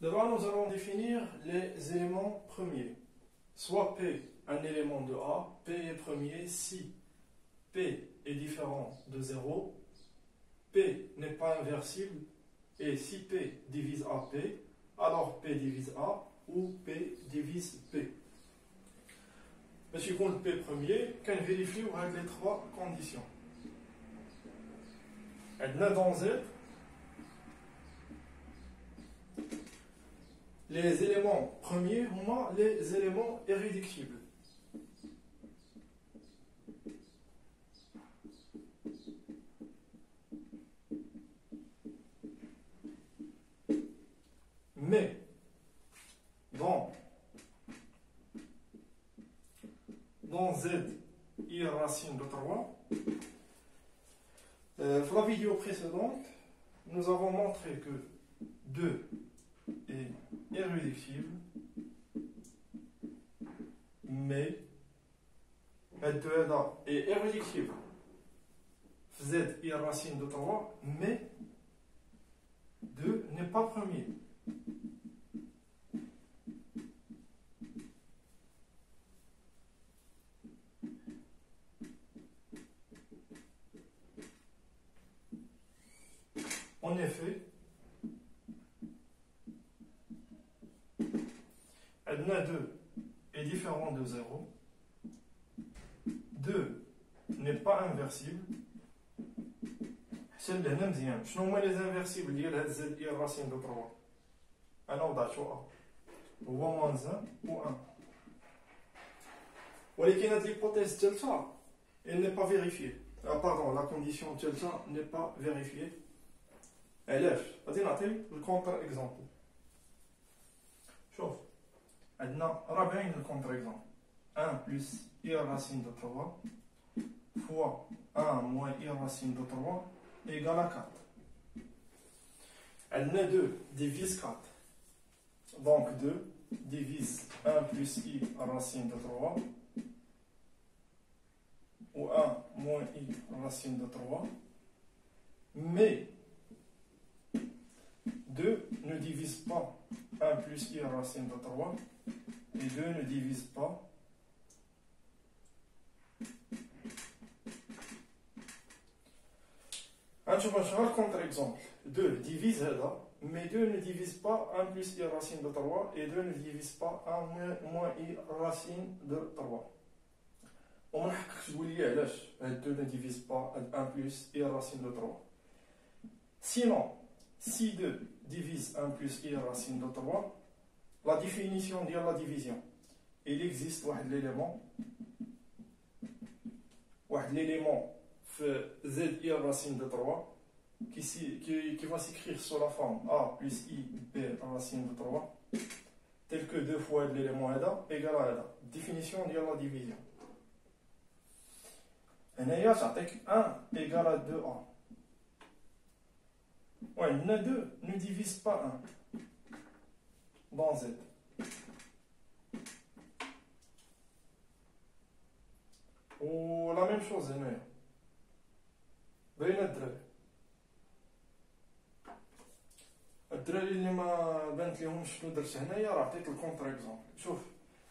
D'abord, nous allons définir les éléments premiers. Soit P, un élément de A, P est premier si P est différent de 0, P n'est pas inversible, et si P divise AP, alors P divise A ou P divise P. Monsieur compte P premier, qu'on vérifie les trois conditions. Dans Z, les éléments premiers, on a les éléments irréductibles. Mais, dans Z, I racine de 3, dans la vidéo précédente, nous avons montré que 2 est irréductible, mais 2 est irréductible. Z, I racine de 3, mais 2 n'est pas premier. En effet, Adna 2 est différent de 0. 2 n'est pas inversible. C'est le même zien. Je nomme les inversibles liés à Z et racine de 3. Alors, d'accord. Ou moins 1 ou 1. ولكن l'hypothèse delta, elle n'est pas vérifiée. Pardon, la condition delta n'est pas vérifiée. علاش؟ غادي نعطي الكونتر اكزومبل. شوف عندنا راه باين الكونتر اكزومبل 1 بلس اي راسين دو 3 فوا 1 موان اي راسين دو 3 ايكال 4. عندنا 2 ديفيز 4 دونك 2 ديفيز 1 بلس اي راسين دو 3 و 1 موان اي راسين دو 3 mais 2 ne divise pas 1 plus i racine de 3 et 2 ne divise pas un contre-exemple. 2 divise là, mais 2 ne divise pas 1 plus i racine de 3 et 2 ne divise pas 1 moins i racine de 3. On a dit 2 ne divise pas 1 plus i racine de 3. Sinon, si 2 divise 1 plus i racine de 3, la définition de la division, il existe un élément z i racine de 3 qui va s'écrire sous la forme a plus i b racine de 3, tel que 2 fois l'élément EDA égale à EDA. Définition de la division. Et 1 égale à 2a. Ouais, 2 ne divise pas 1 dans Z. Ou la même chose, بين الدراري اللي ما بانت لهمش شنو درت هنايا راه عطيت الكونتر اكزومبل. شوف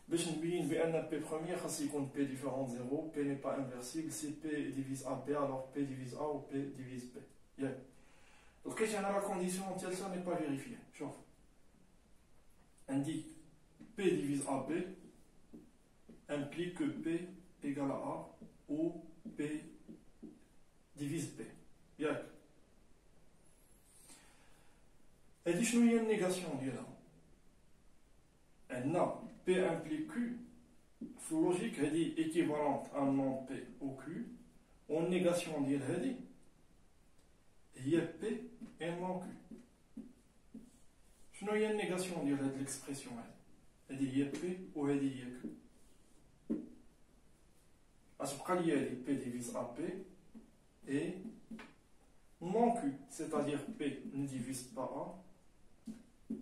باش نبين بان بي بروميير خاص يكون بي ديفيرون 0 بي ني با انفيرسيبل سي بي ديفيز ا بي alors بي ديفيز ا ou بي ديفيز بي. ياك Donc, la condition ça n'est pas vérifiée. On dit P divise AB implique que P égale à A ou P divise P. Bien. Elle dit que il y a une négation. Elle a P implique Q. La logique, elle dit équivalente à un nom P au Q. En négation, elle dit il y a P et non Q. Je n'ai pas une négation de l'expression. Elle dit il y a P ou elle dit il y a Q. À ce cas, il y a P divise à P et non Q, c'est-à-dire P ne divise pas A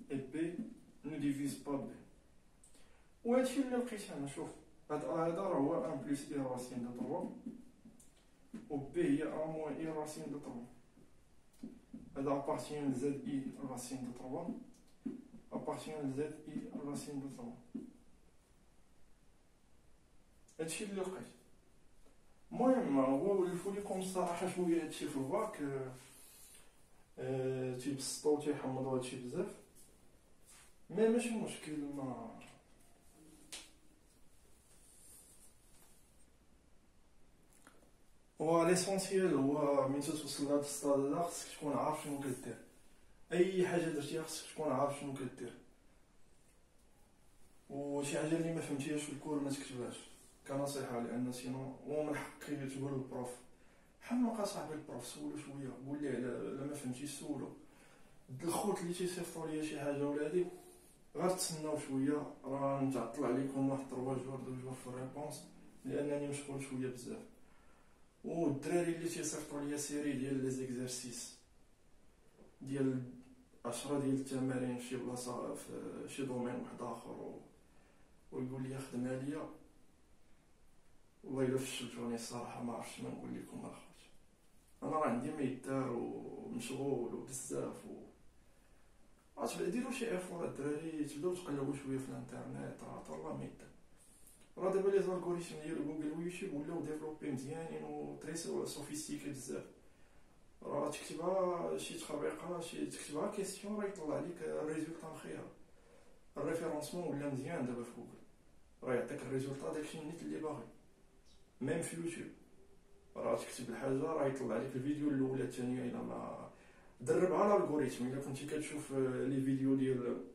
et P ne divise pas B. Où est-il l'expression? هذا هو 1 plus i racine de 3 و P هي 1 moins i racine de 3. هذا appartient à ZI racine de 3 appartient ل زد اي راسين دو 3. هادشي اللي لقيت. المهم هو ولفو ليكم الصراحه شويه هادشي في الباك، تيبسطو تيحمضو هادشي بزاف، مي ماشي مشكل. ما هو ليسونسيال هو من توصل لهاد السطاد هذا خصك تكون عارف شنو كدير. اي حاجه درتيها خصك تكون عارف شنو كدير، وشي حاجه اللي ما فهمتيهاش في الكور ما تكتبهاش كنصيحه، لان سينو هو من حقك تقول للبروف حمق اصاحبي البروف، سولو شويه، قول ليه الا ما فهمتيش سولو. الخوت اللي تيصيفطوا ليا شي حاجه ولا هادي غير تسناو شويه، راه نتعطل عليكم واحد 3 جوار 2 جوار في الريبونس لانني مشغول شويه بزاف. والدراري اللي تيصيفطوا ليا سيري ديال لي زيكزارسيس ديال 10 ديال التمارين في شي بلاصه في شي دومين واحد اخر ويقول لي خدمها ليا، والله الا فشلتوني الصراحه ما عرفتش ما نقول لكم اخوت. انا راه عندي ما يدار ومشغول وبزاف ديروا شي افور الدراري، تبداو تقلبوا شويه في الانترنت، راه والله ما يدار. راه دابا لي زالغوريثم ديال جوجل ويوتيوب ولاو ديفلوبي مزيانين و تري سوفيستيكي بزاف. راه تكتبها شي تخربيقه، شي تكتبها كيسيون راه يطلع لك الريزولطا مخير. الريفيرونسمون ولا مزيان دابا في جوجل، راه يعطيك الريزولطا داكشي النيت اللي باغي. ميم في يوتيوب راه تكتب الحاجه راه يطلع لك الفيديو الاولى الثانيه. الا ما درب على الالغوريثم، الا كنتي كتشوف لي فيديو ديال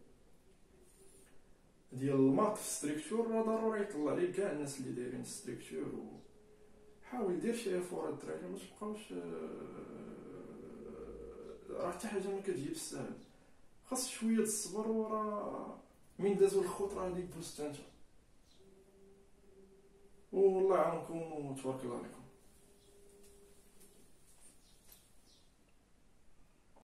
الماط في ستركتور راه ضروري يطلع لك كاع الناس اللي دايرين ستركتور. وحاول دير شي افور الدراري، ما تبقاوش راه حتى حاجه ما كتجي بالسهل، خاص شويه الصبر، وراه من دازو الخوت راه غادي دوز حتى انت. والله يعاونكم وتبارك الله عليكم.